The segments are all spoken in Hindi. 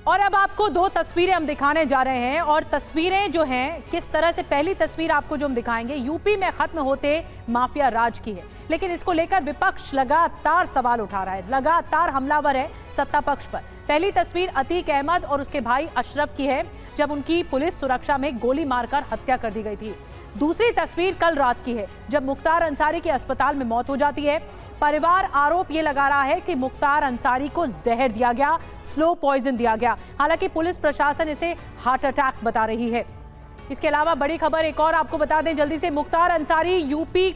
और अब आपको दो तस्वीरें हम दिखाने जा रहे हैं और तस्वीरें जो हैं किस तरह से, पहली तस्वीर आपको जो हम दिखाएंगे यूपी में खत्म होते माफिया राज की है, लेकिन इसको लेकर विपक्ष लगातार सवाल उठा रहा है, लगातार हमलावर है सत्ता पक्ष पर। पहली तस्वीर अतीक अहमद और उसके भाई अशरफ की है जब उनकी पुलिस सुरक्षा में गोली मारकर हत्या कर दी गई थी। दूसरी तस्वीर कल रात की है जब मुख्तार अंसारी की अस्पताल में मौत हो जाती है। परिवार आरोप ये लगा रहा है कि मुख्तार अंसारी को जहर दिया गया, स्लो पॉइजन दिया गया। हालांकि पुलिस प्रशासन इसे हार्ट अटैक बता रही है। इसके अलावा बड़ी खबर एक और आपको बता दें जल्दी से, मुख्तार अंसारी यूपी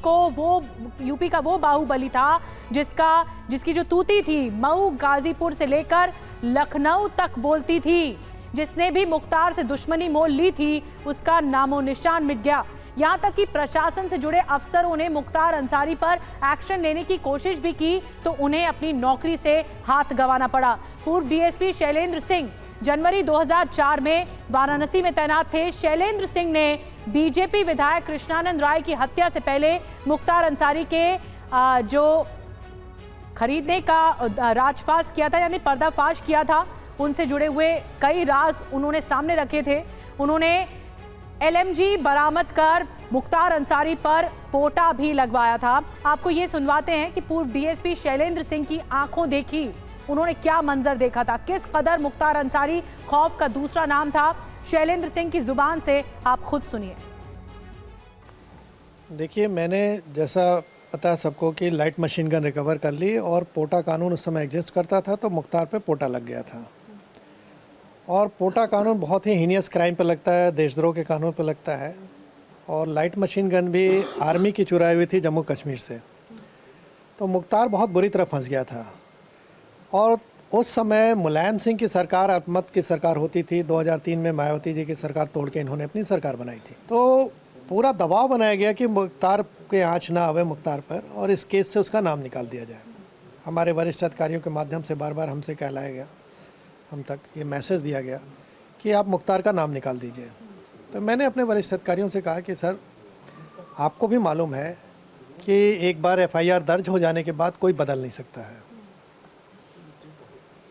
का वो बाहुबली था जिसकी जो तूती थी मऊ गाजीपुर से लेकर लखनऊ तक बोलती थी। जिसने भी मुख्तार से दुश्मनी मोल ली थी उसका नामो निशान मिट गया। यहां तक कि प्रशासन से जुड़े अफसरों ने मुख्तार अंसारी पर एक्शन लेने की कोशिश भी की तो उन्हें अपनी नौकरी से हाथ गंवाना पड़ा। पूर्व डीएसपी शैलेंद्र सिंह जनवरी 2004 में वाराणसी में तैनात थे। शैलेंद्र सिंह ने बीजेपी विधायक कृष्णानंद राय की हत्या से पहले मुख्तार अंसारी के जो खरीदने का राजफाश किया था, यानी पर्दाफाश किया था, उनसे जुड़े हुए कई राज उन्होंने सामने रखे थे। उन्होंने एलएमजी बरामद कर मुख्तार अंसारी पर पोटा भी लगवाया था। आपको ये सुनवाते हैं कि पूर्व डीएसपी शैलेंद्र सिंह की आंखों देखी उन्होंने क्या मंजर देखा था, किस कदर मुख्तार अंसारी खौफ का दूसरा नाम था। शैलेंद्र सिंह की जुबान से आप खुद सुनिए। देखिए, मैंने जैसा पता है सबको कि लाइट मशीन गन रिकवर कर ली और पोटा कानून उस समय एग्जिस्ट करता था तो मुख्तार पे पोटा लग गया था। और पोटा कानून बहुत ही हीनियस क्राइम पे लगता है, देशद्रोह के कानून पे लगता है। और लाइट मशीन गन भी आर्मी की चुराई हुई थी जम्मू कश्मीर से। तो मुख्तार बहुत बुरी तरह फंस गया था। और उस समय मुलायम सिंह की सरकार, अहमद की सरकार होती थी। 2003 में मायावती जी की सरकार तोड़ के इन्होंने अपनी सरकार बनाई थी। तो पूरा दबाव बनाया गया कि मुख्तार के आँच ना आवे मुख्तार पर और इस केस से उसका नाम निकाल दिया जाए। हमारे वरिष्ठ अधिकारियों के माध्यम से बार बार हमसे कहलाया गया, हम तक ये मैसेज दिया गया कि आप मुख्तार का नाम निकाल दीजिए। तो मैंने अपने वरिष्ठ अधिकारियों से कहा कि सर, आपको भी मालूम है कि एक बार एफआईआर दर्ज हो जाने के बाद कोई बदल नहीं सकता है,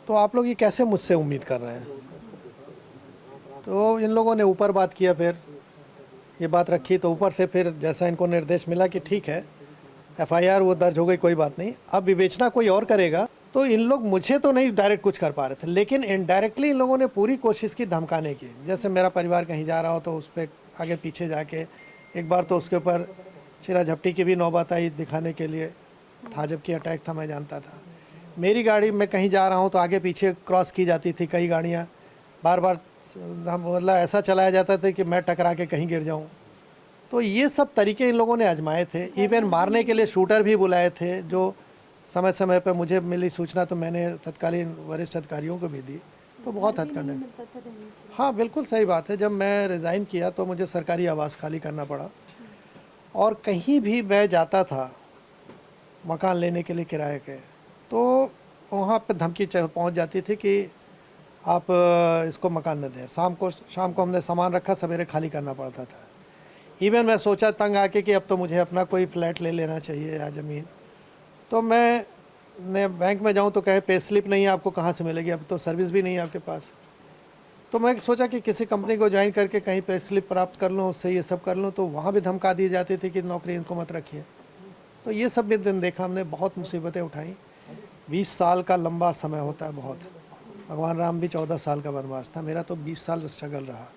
तो आप लोग ये कैसे मुझसे उम्मीद कर रहे हैं। तो इन लोगों ने ऊपर बात किया, फिर ये बात रखी तो ऊपर से फिर जैसा इनको निर्देश मिला कि ठीक है एफआईआर वो दर्ज हो गई, कोई बात नहीं, अब विवेचना कोई और करेगा। तो इन लोग मुझे तो नहीं डायरेक्ट कुछ कर पा रहे थे, लेकिन इनडायरेक्टली इन लोगों ने पूरी कोशिश की धमकाने की। जैसे मेरा परिवार कहीं जा रहा हो तो उस पर आगे पीछे जाके, एक बार तो उसके ऊपर चिरा झपटी की भी नौबत आई दिखाने के लिए था, जबकि अटैक था, मैं जानता था। मेरी गाड़ी में कहीं जा रहा हूँ तो आगे पीछे क्रॉस की जाती थी कई गाड़ियाँ, बार बार मतलब ऐसा चलाया जाता था कि मैं टकरा के कहीं गिर जाऊँ। तो ये सब तरीके इन लोगों ने आजमाए थे। इवन मारने के लिए शूटर भी बुलाए थे, जो समय समय पर मुझे मिली सूचना तो मैंने तत्कालीन वरिष्ठ अधिकारियों को भी दी। तो बहुत हद करने, हाँ बिल्कुल सही बात है। जब मैं रिज़ाइन किया तो मुझे सरकारी आवास खाली करना पड़ा और कहीं भी मैं जाता था मकान लेने के लिए किराए के, तो वहाँ पर धमकी पहुँच जाती थी कि आप इसको मकान न दें। शाम को हमने सामान रखा, सवेरे खाली करना पड़ता था। इवन मैं सोचा तंग आके कि अब तो मुझे अपना कोई फ्लैट ले लेना चाहिए या ज़मीन। तो मैं बैंक में जाऊं तो कहे पे स्लिप नहीं है, आपको कहाँ से मिलेगी, अब तो सर्विस भी नहीं है आपके पास। तो मैं सोचा कि किसी कंपनी को ज्वाइन करके कहीं पे स्लिप प्राप्त कर लूँ, उससे ये सब कर लूँ। तो वहाँ भी धमका दी जाती थी कि नौकरी इनको मत रखिए। तो ये सब भी दिन देखा हमने, बहुत मुसीबतें उठाई। 20 साल का लंबा समय होता है बहुत। भगवान राम भी 14 साल का वनवास था, मेरा तो 20 साल स्ट्रगल रहा।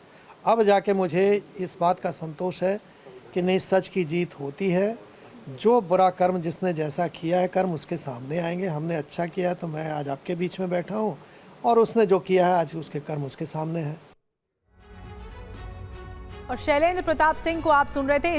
अब जाके मुझे इस बात का संतोष है कि नहीं, सच की जीत होती है। जो बुरा कर्म जिसने जैसा किया है कर्म उसके सामने आएंगे। हमने अच्छा किया है तो मैं आज आपके बीच में बैठा हूँ, और उसने जो किया है आज उसके कर्म उसके सामने हैं। और शैलेंद्र प्रताप सिंह को आप सुन रहे थे।